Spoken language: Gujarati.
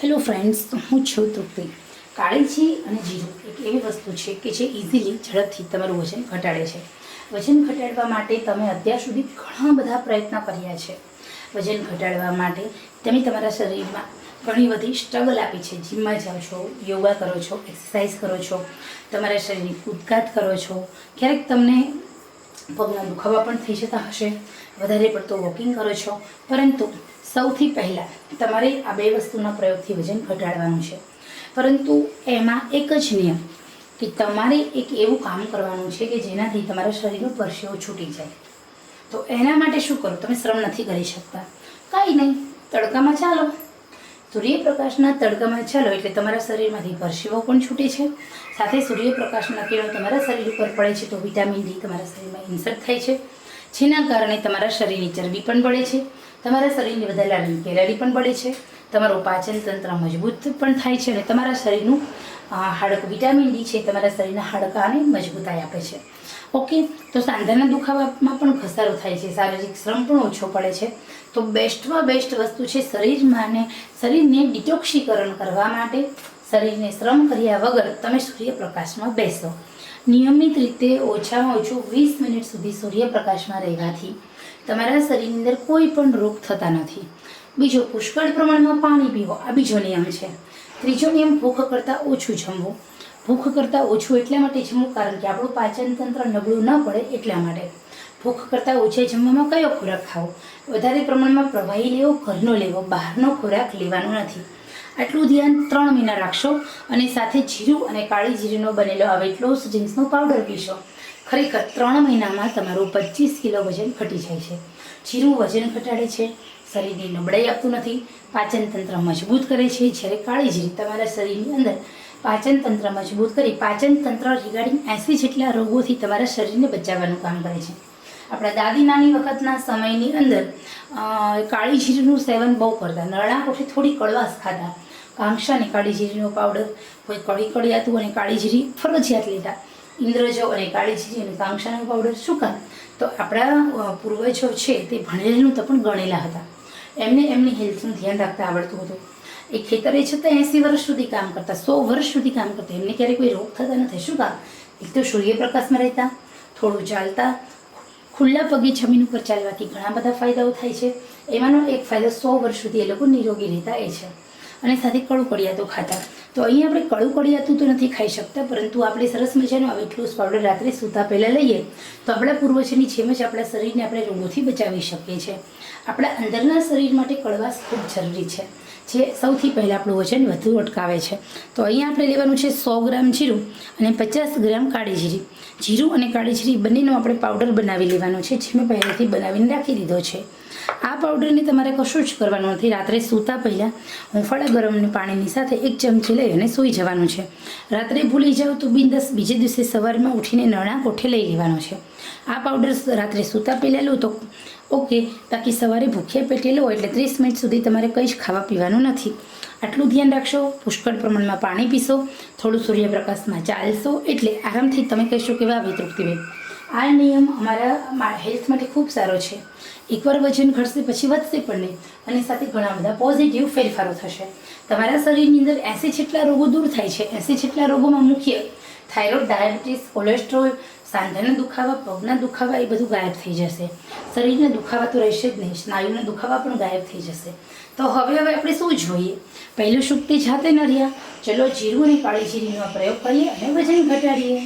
હેલો ફ્રેન્ડ્સ, હું છું તૃપ્તિ. કાળીજી અને જીરું એક એવી વસ્તુ છે કે જે ઇઝીલી ઝડપથી તમારું વજન ઘટાડે છે. વજન ઘટાડવા માટે તમે અત્યાર સુધી ઘણા બધા પ્રયત્નો કર્યા છે. વજન ઘટાડવા માટે તમે તમારા શરીરમાં ઘણી બધી સ્ટ્રગલ આપી છે. જીમમાં જાઓ છો, યોગા કરો છો, એક્સરસાઇઝ કરો છો, તમારા શરીરની કૂદકાત કરો છો. ક્યારેક તમને પગના દુખાવા પણ થઈ જતા હશે, વધારે પડતો વોકિંગ કરો છો. પરંતુ સૌથી પહેલાં તમારે આ બે વસ્તુના પ્રયોગથી વજન ઘટાડવાનું છે. પરંતુ એમાં એક જ નિયમ કે તમારે એક એવું કામ કરવાનું છે કે જેનાથી તમારા શરીરનો પરસેવો છૂટી જાય. તો એના માટે શું કરો? તમે શ્રમ નથી કરી શકતા, કાંઈ નહીં, તડકામાં ચાલો. સૂર્યપ્રકાશના તડકામાં ચાલો એટલે તમારા શરીરમાંથી પરસેવો પણ છૂટે છે. સાથે સૂર્યપ્રકાશના કિરણો તમારા શરીર ઉપર પડે છે તો વિટામિન ડી તમારા શરીરમાં ઇન્સર્ટ થાય છે, જેના કારણે તમારા શરીરની ચરબી પણ બળે છે, તમારા શરીરની વધારાની કેલરી પણ બળે છે, તમારું પાચન તંત્ર મજબૂત પણ થાય છે અને તમારા શરીરનું હાડકું વિટામિન ડી છે તમારા શરીરના હાડકાને મજબૂતાઈ આપે છે. ઓકે, તો સાંધાના દુખાવામાં પણ ઘસારો થાય છે, શારીરિક શ્રમ પણ ઓછો પડે છે. તો બેસ્ટમાં બેસ્ટ વસ્તુ છે શરીરને ડિટોક્સીકરણ કરવા માટે શરીરને શ્રમ કર્યા વગર તમે સૂર્યપ્રકાશમાં બેસો. નિયમિત રીતે ઓછામાં ઓછું 20 મિનિટ સુધી સૂર્યપ્રકાશમાં રહેવાથી તમારા શરીરની અંદર કોઈ પણ રોગ થતા નથી. બીજો, પુષ્કળ પ્રમાણમાં પાણી પીવો, આ બીજો નિયમ છે. ત્રીજો નિયમ, ભૂખ કરતાં ઓછું જમવું. ભૂખ કરતાં ઓછું એટલા માટે જમવું કારણ કે આપણું પાચન તંત્ર નબળું ન પડે એટલા માટે. ભૂખ કરતાં ઓછા જમવામાં કયો ખોરાક ખાવો? વધારે પ્રમાણમાં પ્રવાહી લેવો, ઘરનો લેવો, બહારનો ખોરાક લેવાનો નથી. આટલું ધ્યાન 3 મહિના રાખશો અને સાથે જીરું અને કાળી જીરીનો બનેલો આ વેટ લોસ ડ્રિંક્સનો પાવડર પીશો. ખરેખર 3 મહિનામાં તમારું 25 કિલો વજન ઘટી જાય છે. જીરું વજન ઘટાડે છે, શરીરની નબળાઈ આપતું નથી, પાચન તંત્ર મજબૂત કરે છે. જ્યારે કાળી જીરી તમારા શરીરની અંદર પાચન તંત્ર મજબૂત કરી પાચન તંત્ર રિગાર્ડિંગ 80 જેટલા રોગોથી તમારા શરીરને બચાવવાનું કામ કરે છે. આપણા દાદી નાની વખતના સમયની અંદર કાળી જીરીનું સેવન બહુ કરતા. નરણા કોઠી થોડી કડવાશ ખાતા. કાંક્ષા અને કાળી જીરીનો પાવડર, કોઈ કળી કડિયાતું અને કાળી જીરી ફરજિયાત લેતા. ઇન્દ્રજો અને કાળી જીરી અને કાંક્ષાનો પાવડર શું કામ? તો આપણા પૂર્વજો છે તે ભણેલું તો પણ ગણેલા હતા. એમને એમની હેલ્થનું ધ્યાન રાખતા આવડતું હતું. એ ખેતરે છતાં 80 વર્ષ સુધી કામ કરતા, 100 વર્ષ સુધી કામ કરતા. એમને ક્યારેય કોઈ રોગ થતા નથી. શું કામ? એક તો સૂર્યપ્રકાશમાં રહેતા, થોડું ચાલતા. ખુલ્લા પગે જમીન ઉપર ચાલવાથી ઘણા બધા ફાયદાઓ થાય છે. એમાંનો એક ફાયદો 100 વર્ષ સુધી એ લોકો નિરોગી રહેતા એ છે. અને સાથે કડું કડિયાતું ખાતા. તો અહીં આપણે કડું કડિયાતું તો નથી ખાઈ શકતા, પરંતુ આપણે સરસ મજાનો વેટ લોસ પાવડર રાત્રે સૂતા પહેલાં લઈએ તો આપણા પૂર્વજોની જેમ જ આપણા શરીરને આપણે રોગોથી બચાવી શકીએ છીએ. આપણા અંદરના શરીર માટે કડવાશ ખૂબ જરૂરી છે, જે સૌથી પહેલાં આપણું વજન વધુ અટકાવે છે. તો અહીંયા આપણે લેવાનું છે 100 ગ્રામ જીરું અને 50 ગ્રામ કાળી જીરી. જીરું અને કાળી જીરી બંનેનો આપણે પાવડર બનાવી લેવાનો છે, જે મેં પહેલેથી બનાવીને રાખી દીધો છે. આ પાવડરને તમારે કશું જ કરવાનું નથી. રાત્રે સૂતા પહેલાં હુંફાળા ગરમ પાણીની સાથે 1 ચમચી લઈ અને સૂઈ જવાનું છે. રાત્રે ભૂલી જાઓ તો બિંદાસ બીજે દિવસે સવારમાં ઉઠીને નરણા કોઠે લઈ લેવાનો છે. આ પાવડર રાત્રે સૂતા પહેલાં લો તો ઓકે, બાકી સવારે ભૂખ્યા પેટે લો એટલે 30 મિનિટ સુધી તમારે કંઈ જ ખાવા પીવાનું નથી. આટલું ધ્યાન રાખશો. પુષ્કળ પ્રમાણમાં પાણી પીશો, થોડું સૂર્યપ્રકાશમાં ચાલશો એટલે આરામથી તમે કહેશો કે વાહ તૃપ્તિબેન, આ નિયમ અમારા હેલ્થ માટે ખૂબ સારો છે. એકવાર વજન ઘટશે પછી વધશે પણ નહીં અને સાથે ઘણા બધા પોઝિટિવ ફેરફારો થશે. તમારા શરીરની અંદર 80 જેટલા રોગો દૂર થાય છે. 80 જેટલા રોગોમાં મુખ્ય થાઇરોઇડ, ડાયાબિટીસ, કોલેસ્ટ્રોલ, સાંધાના દુખાવા, પગના દુખાવા એ બધું ગાયબ થઈ જશે. શરીરના દુખાવા તો રહેશે જ નહીં, સ્નાયુના દુખાવા પણ ગાયબ થઈ જશે. તો હવે આપણે શું જોઈએ? પહેલું સુક્તિ જાતે ન રહ્યા, ચલો જીરું અને કાળી જીરીનો પ્રયોગ કરીએ અને વજન ઘટાડીએ.